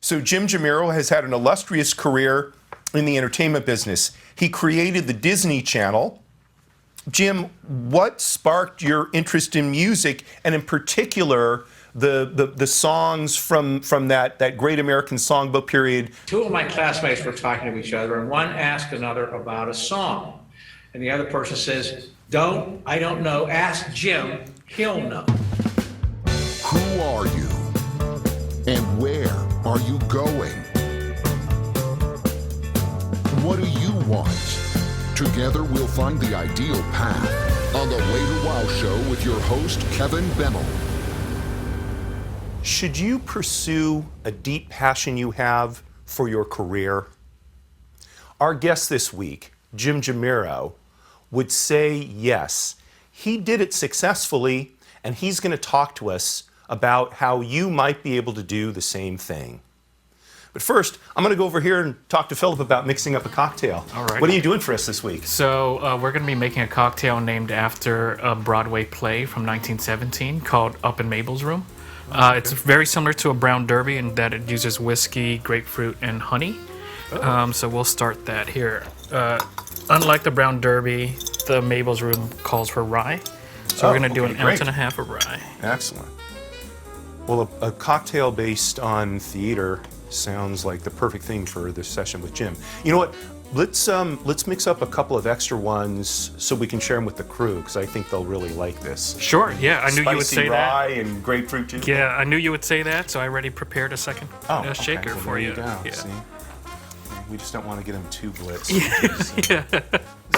So Jim Jamiro has had an illustrious career in the entertainment business. He created the Disney Channel. Jim, what sparked your interest in music, and in particular, the songs from that great American songbook period? Two of my classmates were talking to each other, and one asked another about a song. And the other person says, I don't know, ask Jim, he'll know. Who are you? And where are you going? What do you want? Together we'll find the ideal path on the Later Wow Show with your host, Kevin Bemmel. Should you pursue a deep passion you have for your career? Our guest this week, Jim Jamiro, would say yes. He did it successfully, and he's going to talk to us about how you might be able to do the same thing. But first, I'm going to go over here and talk to Philip about mixing up a cocktail. All right. What are you doing for us this week? So we're going to be making a cocktail named after a Broadway play from 1917 called Up in Mabel's Room. Okay. It's very similar to a brown derby in that it uses whiskey, grapefruit, and honey. So we'll start that here. Unlike the brown derby, the Mabel's Room calls for rye. So we're going to do an ounce and a half of rye. Excellent. Well, a cocktail based on theater sounds like the perfect thing for this session with Jim. You know what? Let's mix up a couple of extra ones so we can share them with the crew, because I think they'll really like this. Sure. Yeah, I knew you would say that. Spicy rye and grapefruit juice. Yeah, I knew you would say that, so I already prepared a second shaker well, for there you. you go. Yeah. See? We just don't want to get them too blitzed. Yeah.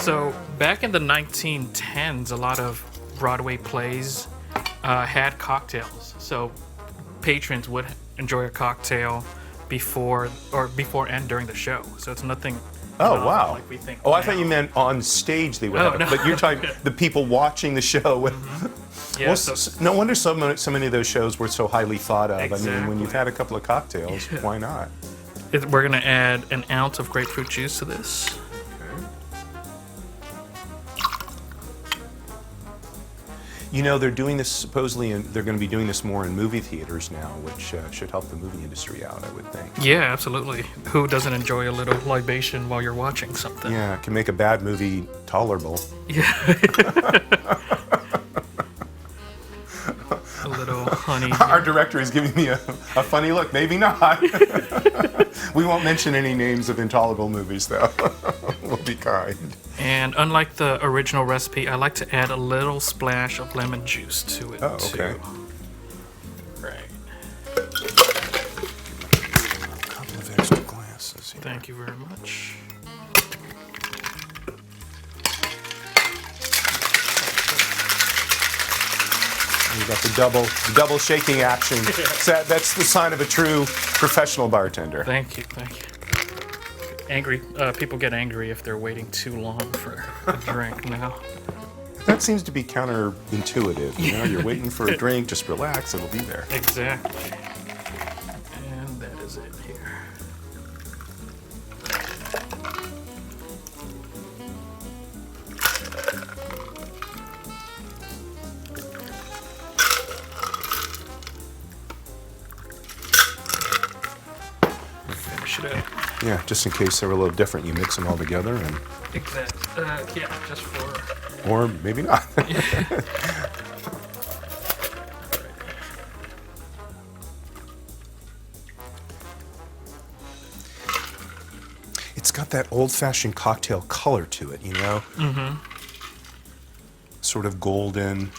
So back in the 1910s, a lot of Broadway plays had cocktails. So patrons would enjoy a cocktail before and during the show. So it's nothing. Oh, wow. Like we think I now. thought you meant on stage they would have it. no. But you're talking the people watching the show. Yeah, well, no wonder so many of those shows were so highly thought of. Exactly. I mean, when you've had a couple of cocktails, why not? We're going to add an ounce of grapefruit juice to this. You know, they're doing this supposedly, and they're going to be doing this more in movie theaters now, which should help the movie industry out, I would think. Yeah, absolutely. Who doesn't enjoy a little libation while you're watching something? Yeah, it can make a bad movie tolerable. Yeah. A little honey. Our director is giving me a funny look. Maybe not. We won't mention any names of intolerable movies, though. We'll be kind. And unlike the original recipe, I like to add a little splash of lemon juice to it, okay. too. Right. A couple of extra glasses here. Thank you very much. You got the double shaking action. So that's the sign of a true professional bartender. Thank you. People get angry if they're waiting too long for a drink now. That seems to be counterintuitive. You know, you're waiting for a drink, just relax, it'll be there. Exactly. And that is it here. Finish it up. Yeah, just in case they're a little different, you mix them all together, and Exactly. Yeah, just for. or maybe not. It's got that old-fashioned cocktail color to it, you know. Mm-hmm. Sort of golden.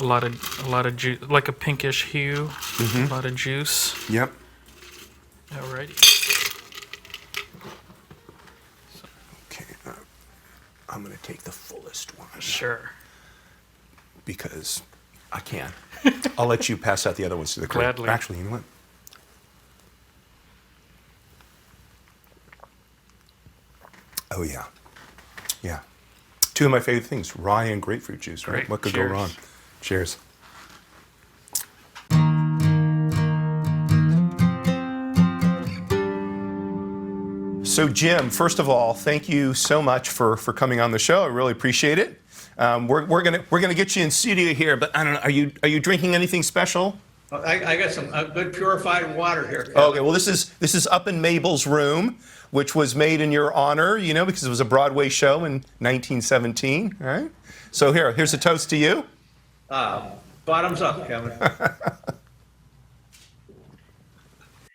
A lot of juice, like a pinkish hue. A lot of juice. Yep. Alrighty. Okay, I'm gonna take the fullest one. Sure. Because I can. I'll let you pass out the other ones to the crew. Gladly. Actually, you know what? Oh, yeah. Yeah. Two of my favorite things, rye and grapefruit juice, right? Great. What could Cheers. go wrong? Cheers. So, Jim, first of all, thank you so much for coming on the show. I really appreciate it. We're gonna get you in studio here, but I don't know. Are you drinking anything special? I got some good purified water here, Kevin. Okay, well, this is Up in Mabel's Room, which was made in your honor, because it was a Broadway show in 1917, right? So here's a toast to you. Bottoms up, Kevin.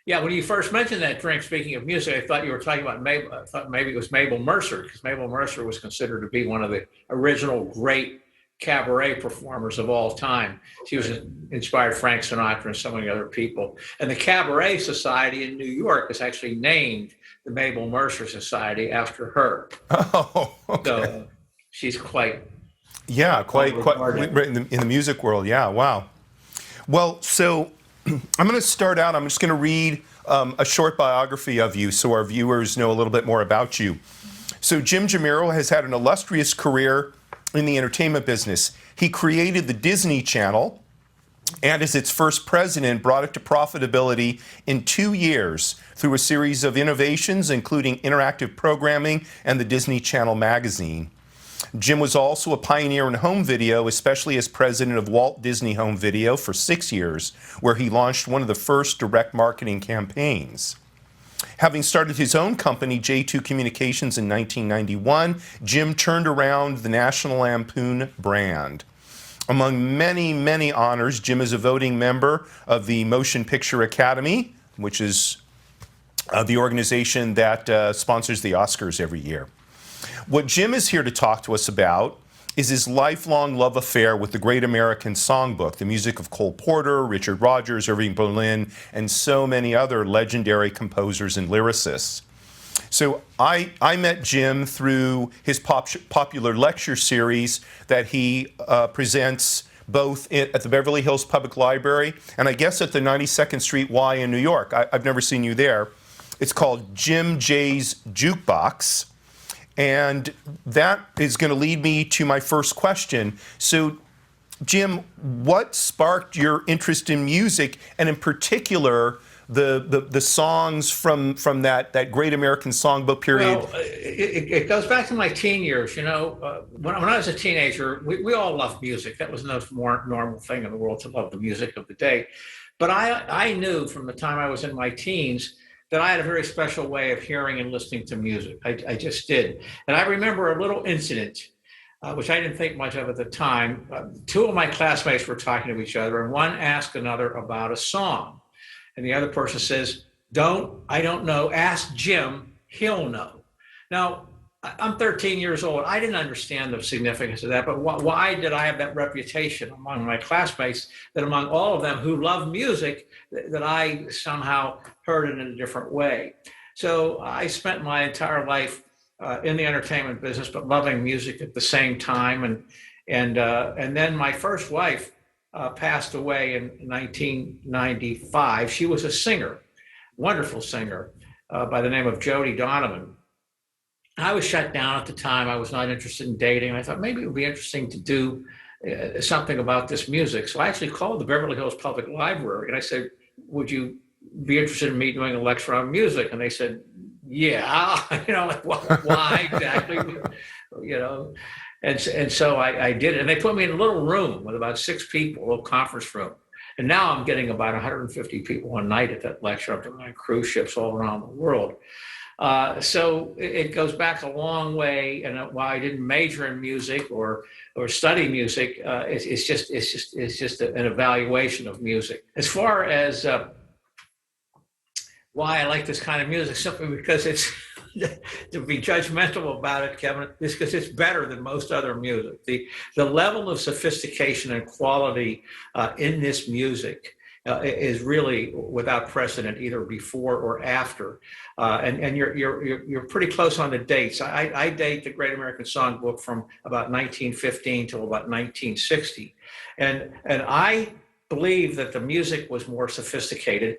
Yeah, when you first mentioned that drink, speaking of music, I thought you were talking about Mabel. I thought maybe it was Mabel Mercer, because Mabel Mercer was considered to be one of the original great cabaret performers of all time. She was inspired Frank Sinatra and so many other people. And the Cabaret Society in New York is actually named the Mabel Mercer Society after her. Oh, okay. So she's quite quite regarded. in the music world. Yeah, wow. Well, so I'm going to start out. I'm just going to read a short biography of you so our viewers know a little bit more about you. So Jim Jamiro has had an illustrious career in the entertainment business. He created the Disney Channel and, as its first president, brought it to profitability in 2 years through a series of innovations, including interactive programming and the Disney Channel magazine. Jim was also a pioneer in home video, especially as president of Walt Disney Home Video for 6 years, where he launched one of the first direct marketing campaigns. Having started his own company, J2 Communications, in 1991, Jim turned around the National Lampoon brand. Among many, many honors, Jim is a voting member of the Motion Picture Academy, which is the organization that sponsors the Oscars every year. What Jim is here to talk to us about is his lifelong love affair with the Great American Songbook, the music of Cole Porter, Richard Rodgers, Irving Berlin, and so many other legendary composers and lyricists. So I met Jim through his popular lecture series that he presents both at the Beverly Hills Public Library and I guess at the 92nd Street Y in New York. I've never seen you there. It's called Jim J's Jukebox. And that is going to lead me to my first question. So, Jim, what sparked your interest in music, and in particular, the songs from that Great American Songbook period? Well, it goes back to my teen years. When I was a teenager, we all loved music. That was the more normal thing in the world, to love the music of the day. But I knew from the time I was in my teens that I had a very special way of hearing and listening to music. I just did. And I remember a little incident, which I didn't think much of at the time. Two of my classmates were talking to each other, and one asked another about a song. And the other person says, I don't know, ask Jim, he'll know. Now, I'm 13 years old. I didn't understand the significance of that, but why did I have that reputation among my classmates, that among all of them who love music, that I somehow heard it in a different way? So I spent my entire life in the entertainment business, but loving music at the same time. And then my first wife passed away in 1995. She was a singer, wonderful singer, by the name of Jody Donovan. I was shut down at the time. I was not interested in dating. I thought maybe it would be interesting to do something about this music. So I actually called the Beverly Hills Public Library and I said, would you be interested in me doing a lecture on music? And they said, yeah, like, well, why exactly? And so I did it. And they put me in a little room with about 6 people, a little conference room. And now I'm getting about 150 people a night at that lecture. I'm doing cruise ships all around the world. So it goes back a long way, and while I didn't major in music or study music, it's just an evaluation of music. As far as why I like this kind of music, simply because it's to be judgmental about it, Kevin, is because it's better than most other music. The level of sophistication and quality in this music is really without precedent, either before or after, and you're pretty close on the dates. I date the Great American Songbook from about 1915 till about 1960, and I believe that the music was more sophisticated.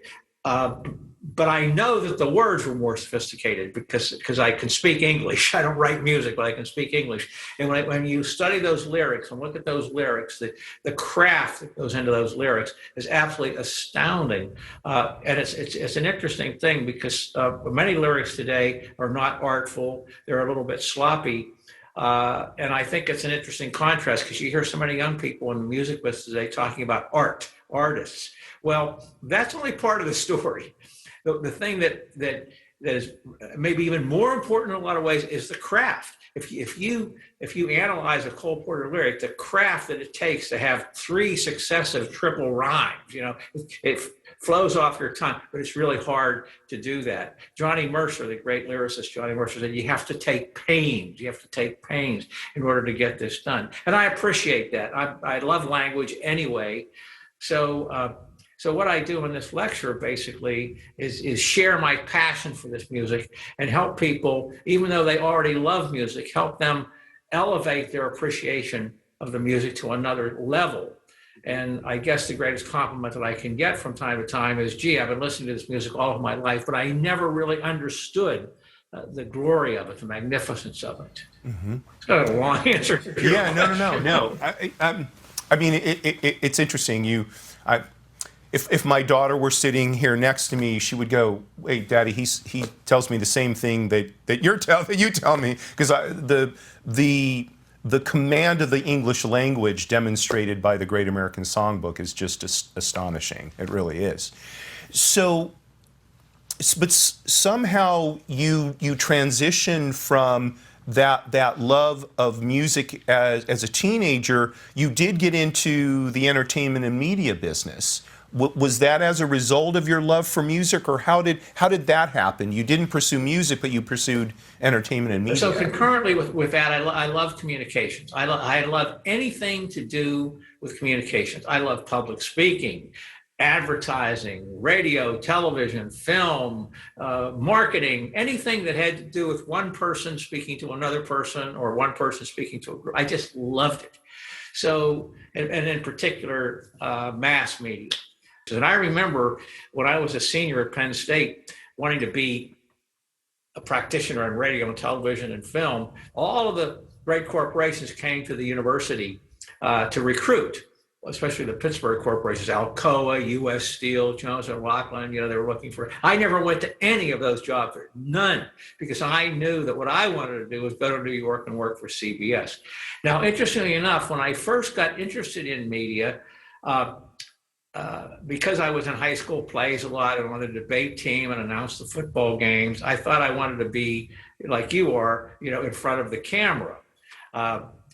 But I know that the words were more sophisticated because I can speak English. I don't write music, but I can speak English. And when you study those lyrics and look at those lyrics, the craft that goes into those lyrics is absolutely astounding. And it's an interesting thing because many lyrics today are not artful. They're a little bit sloppy. And I think it's an interesting contrast because you hear so many young people in the music business today talking about art. artists. Well, that's only part of the story. The thing that is maybe even more important in a lot of ways is the craft. If you analyze a Cole Porter lyric, the craft that it takes to have 3 successive triple rhymes, it flows off your tongue, but it's really hard to do that. Johnny Mercer, the great lyricist Johnny Mercer, said you have to take pains. You have to take pains in order to get this done. And I appreciate that. I love language anyway. So what I do in this lecture basically is share my passion for this music and help people, even though they already love music, help them elevate their appreciation of the music to another level. And I guess the greatest compliment that I can get from time to time is, gee, I've been listening to this music all of my life, but I never really understood the glory of it, the magnificence of it. Mm-hmm. It's got a long answer. Yeah, no. I mean, it's interesting. If my daughter were sitting here next to me, she would go, "Wait, Daddy, he tells me the same thing that you tell me," because the command of the English language demonstrated by the Great American Songbook is just astonishing. It really is. So, but somehow you transition from that love of music as a teenager. You did get into the entertainment and media business. Was that as a result of your love for music, or how did that happen? You didn't pursue music, but you pursued entertainment and media. So concurrently with that, I love communications. I love anything to do with communications. I love public speaking, advertising, radio, television, film, marketing, anything that had to do with one person speaking to another person or one person speaking to a group. I just loved it. So, and in particular, mass media. And I remember when I was a senior at Penn State, wanting to be a practitioner in radio and television and film, all of the great corporations came to the university to recruit, especially the Pittsburgh corporations, Alcoa, U.S. Steel, Jones and Rockland. They were looking for. I never went to any of those job fairs, none, because I knew that what I wanted to do was go to New York and work for CBS. Now, interestingly enough, when I first got interested in media, because I was in high school plays a lot and on the debate team and announced the football games, I thought I wanted to be like you are, in front of the camera.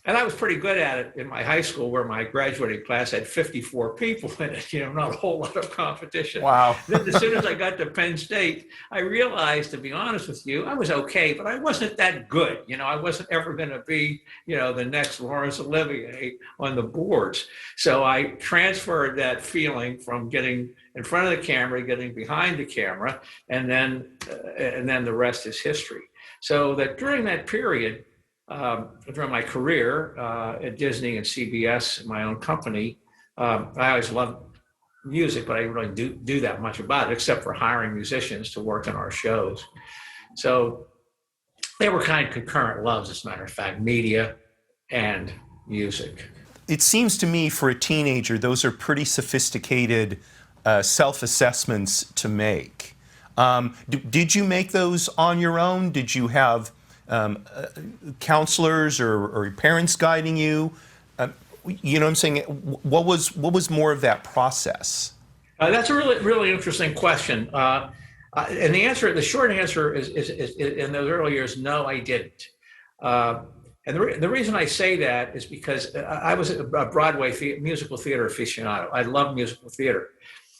And I was pretty good at it in my high school, where my graduating class had 54 people in it, not a whole lot of competition. Wow. Then as soon as I got to Penn State, I realized, to be honest with you, I was okay, but I wasn't that good. I wasn't ever going to be, the next Laurence Olivier on the boards. So I transferred that feeling from getting in front of the camera, getting behind the camera, and then the rest is history. So that during that period, during my career at Disney and CBS, my own company, I always loved music, but I didn't really do that much about it, except for hiring musicians to work on our shows. So they were kind of concurrent loves, as a matter of fact, media and music. It seems to me, for a teenager, those are pretty sophisticated self-assessments to make. Did you make those on your own? Did you have counselors or your parents guiding you? What I'm saying? What was more of that process? That's a really interesting question. And the short answer is in those early years, no, I didn't. And the reason I say that is because I was a Broadway musical theater aficionado. I love musical theater.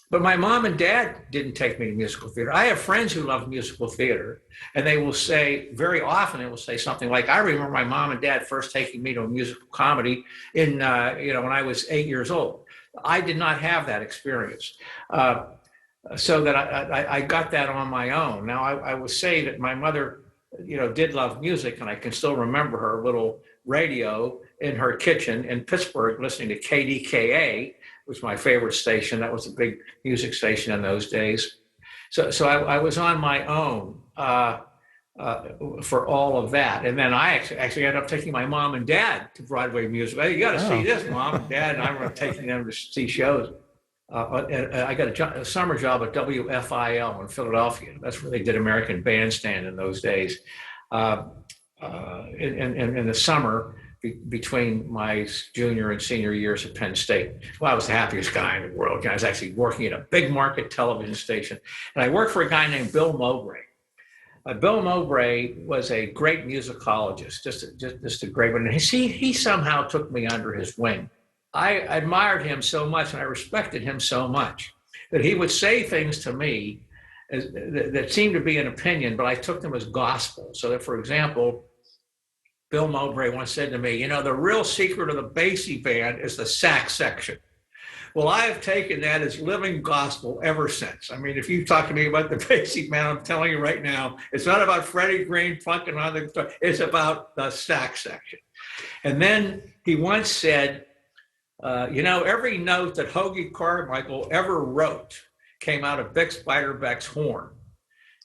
But my mom and dad didn't take me to musical theater. I have friends who love musical theater, and they will say, very often they will say something like, I remember my mom and dad first taking me to a musical comedy when I was 8 years old. I did not have that experience. So that I got that on my own. Now, I will say that my mother, did love music, and I can still remember her little radio in her kitchen in Pittsburgh listening to KDKA, was my favorite station. That was a big music station in those days. So I was on my own for all of that. And then I actually ended up taking my mom and dad to Broadway music. Hey, you got to see this, Mom and Dad. And I remember taking them to see shows. I got a summer job at WFIL in Philadelphia. That's where they did American Bandstand in those days. In the summer, between my junior and senior years at Penn State. Well, I was the happiest guy in the world. I was actually working at a big market television station, and I worked for a guy named Bill Mowbray. Bill Mowbray was a great musicologist, just a great one. And he somehow took me under his wing. I admired him so much and I respected him so much that he would say things to me that seemed to be an opinion, but I took them as gospel. So that, for example, Bill Mowbray once said to me, the real secret of the Basie band is the sax section. Well, I have taken that as living gospel ever since. I mean, if you talk to me about the Basie band, I'm telling you right now, it's not about Freddie Green funking on the guitar. It's about the sax section. And then he once said, every note that Hoagie Carmichael ever wrote came out of Bix Beiderbecke's horn,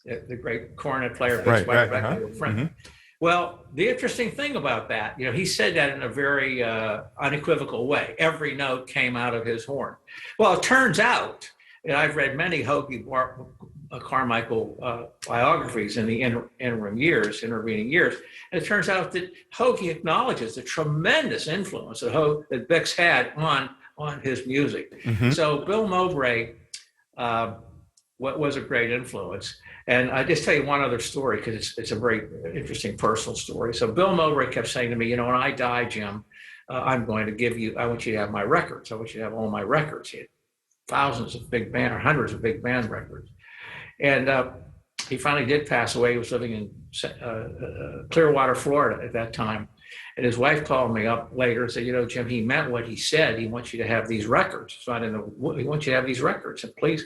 the great cornet player, Bix Beiderbecke, friend. Mm-hmm. Well, the interesting thing about that, he said that in a very unequivocal way. Every note came out of his horn. Well, it turns out, and I've read many Hoagie Carmichael biographies in the intervening years, and it turns out that Hoagie acknowledges the tremendous influence that Bix had on his music. Mm-hmm. So Bill Mowbray was a great influence. And I just tell you one other story because it's a very interesting personal story. So Bill Mowbray kept saying to me, when I die, Jim, I want you to have my records. I want you to have all my records. He had hundreds of big band records. And he finally did pass away. He was living in Clearwater, Florida at that time. And his wife called me up later and said, Jim, he meant what he said. He wants you to have these records. He wants you to have these records. And please,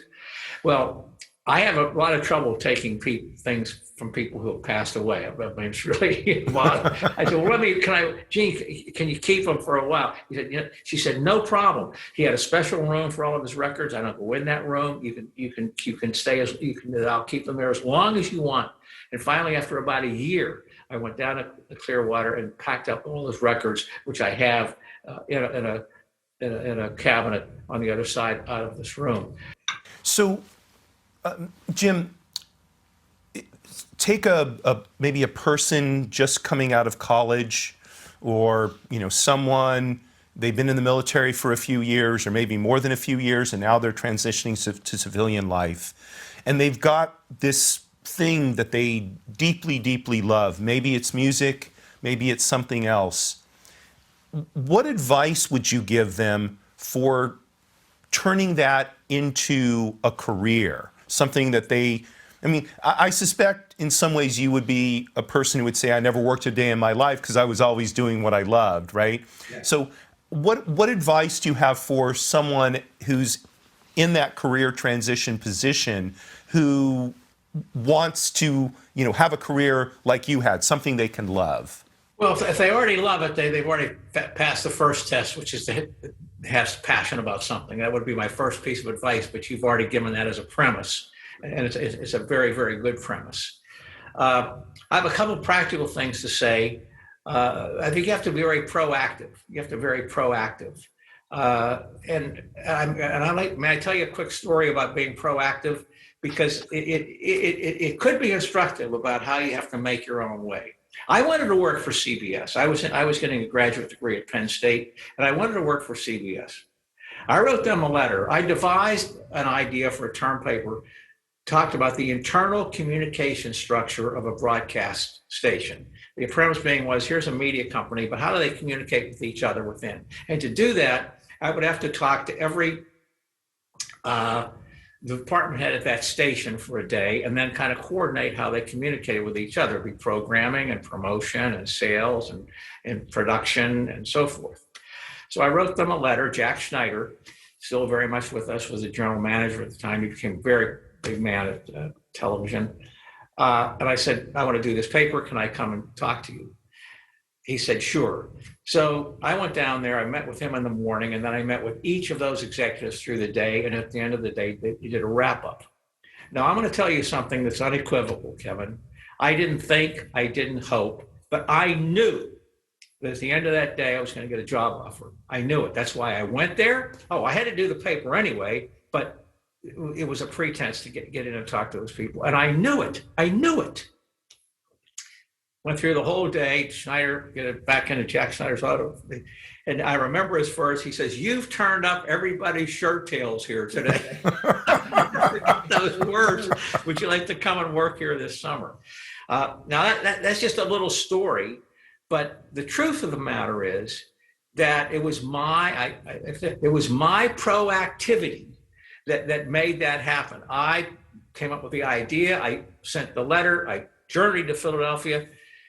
well, I have a lot of trouble taking things from people who have passed away. I mean, it's really wild. I said, well, Gene, can you keep them for a while? She said, no problem. He had a special room for all of his records. I don't go in that room. You can stay I'll keep them there as long as you want. And finally, after about a year, I went down to Clearwater and packed up all those records, which I have in a cabinet on the other side out of this room. So, Jim, take maybe a person just coming out of college, or someone, they've been in the military for a few years or maybe more than a few years, and now they're transitioning to civilian life, and they've got this thing that they deeply, deeply love. Maybe it's music, maybe it's something else. What advice would you give them for turning that into a career? Something that I suspect in some ways you would be a person who would say, I never worked a day in my life because I was always doing what I loved, right? Yeah. So what advice do you have for someone who's in that career transition position who wants to, have a career like you had, something they can love? Well, if they already love it, they've already passed the first test, which is to have passion about something. That would be my first piece of advice, but you've already given that as a premise, and it's a very, very good premise. I have a couple practical things to say. I think you have to be very proactive. You have to be very proactive. May I tell you a quick story about being proactive? Because it could be instructive about how you have to make your own way. I wanted to work for CBS. I was getting a graduate degree at Penn State, and I wanted to work for CBS. I wrote them a letter. I devised an idea for a term paper, talked about the internal communication structure of a broadcast station. The premise was, here's a media company, but how do they communicate with each other within? And to do that, I would have to talk to every the department head at that station for a day, and then kind of coordinate how they communicated with each other, be programming and promotion and sales and production and so forth. So I wrote them a letter. Jack Schneider, still very much with us, was the general manager at the time. He became a very big man at television. And I said, I want to do this paper. Can I come and talk to you? He said, sure. So I went down there, I met with him in the morning, and then I met with each of those executives through the day. And at the end of the day, he did a wrap up. Now, I'm going to tell you something that's unequivocal, Kevin. I didn't think, I didn't hope, but I knew that at the end of that day, I was going to get a job offer. I knew it. That's why I went there. I had to do the paper anyway, but it was a pretense to get in and talk to those people. And I knew it. I knew it. Went through the whole day. Schneider, get it back into Jack Schneider's auto. And I remember his first, he says, "You've turned up everybody's shirt tails here today." Those words, "Would you like to come and work here this summer?" Now, that's just a little story. But the truth of the matter is that it was my proactivity that made that happen. I came up with the idea. I sent the letter. I journeyed to Philadelphia.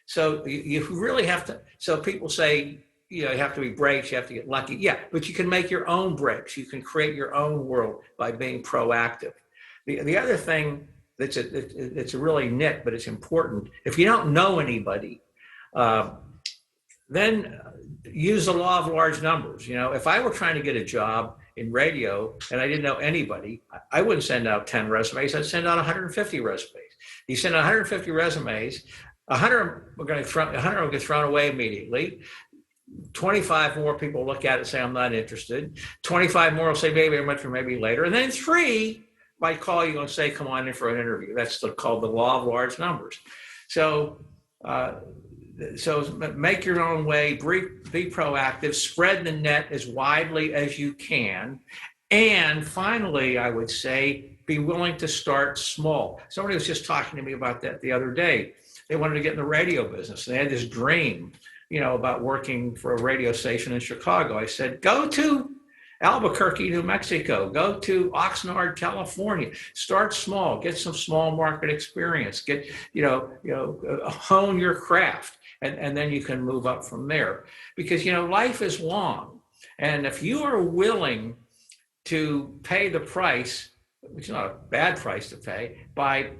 So you really have to. So people say, you have to be breaks. You have to get lucky. Yeah, but you can make your own breaks. You can create your own world by being proactive. The other thing it's a really nit, but it's important. If you don't know anybody, then use the law of large numbers. If I were trying to get a job in radio and I didn't know anybody, I wouldn't send out 10 resumes. I'd send out 150 resumes. You send out 150 resumes, 100 will get thrown away immediately. 25 more people look at it and say, "I'm not interested." 25 more will say, "Maybe I'm interested, maybe later." And then 3 might call you and say, "Come on in for an interview." That's called the law of large numbers. So make your own way, be proactive, spread the net as widely as you can. And finally, I would say, be willing to start small. Somebody was just talking to me about that the other day. They wanted to get in the radio business. They had this dream, about working for a radio station in Chicago. I said, go to Albuquerque, New Mexico, go to Oxnard, California, start small, get some small market experience, hone your craft, and then you can move up from there. Because, life is long. And if you are willing to pay the price, which is not a bad price to pay, by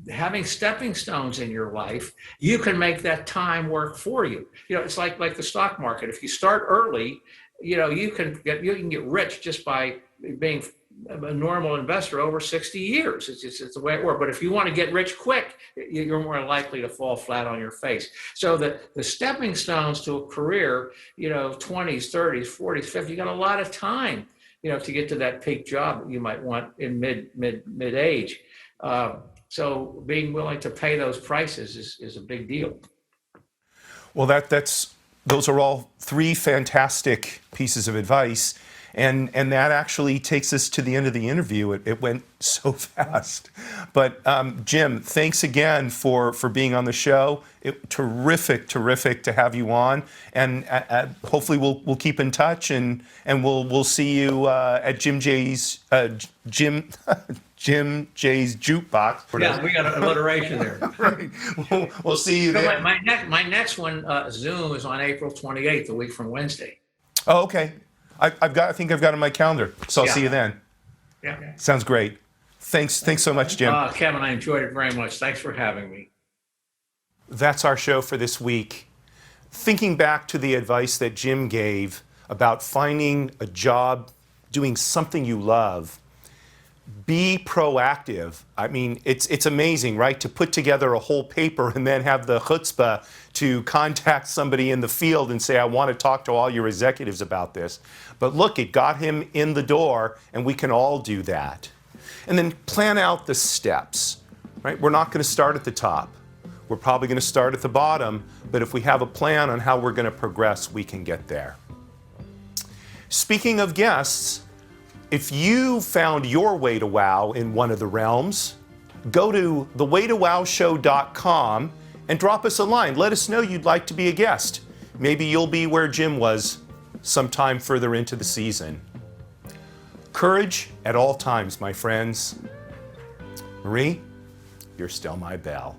having stepping stones in your life, you can make that time work for you. It's like the stock market. If you start early, you can get rich just by being a normal investor over 60 years. It's the way it works. But if you want to get rich quick, you're more likely to fall flat on your face. So the stepping stones to a career, 20s, 30s, 40s, 50s, you got a lot of time, to get to that peak job that you might want in mid age. So being willing to pay those prices is a big deal. Well, those are all 3 fantastic pieces of advice. And that actually takes us to the end of the interview. It went so fast. But Jim, thanks again for being on the show. Terrific to have you on. And hopefully we'll keep in touch and we'll see you at Jim J's jukebox. Yeah, we got alliteration there. Right. We'll see you there. My next one, Zoom, is on April 28th, a week from Wednesday. Oh, okay. I think I've got it on my calendar, so I'll see you then. Yeah. Sounds great. Thanks so much, Jim. Kevin, I enjoyed it very much. Thanks for having me. That's our show for this week. Thinking back to the advice that Jim gave about finding a job, doing something you love, be proactive. I mean, it's amazing, right? To put together a whole paper and then have the chutzpah to contact somebody in the field and say, "I want to talk to all your executives about this." But look, it got him in the door, and we can all do that. And then plan out the steps, right? We're not going to start at the top. We're probably going to start at the bottom, but if we have a plan on how we're going to progress, we can get there. Speaking of guests, if you found your way to wow in one of the realms, go to thewaytowowshow.com and drop us a line. Let us know you'd like to be a guest. Maybe you'll be where Jim was sometime further into the season. Courage at all times, my friends. Marie, you're still my belle.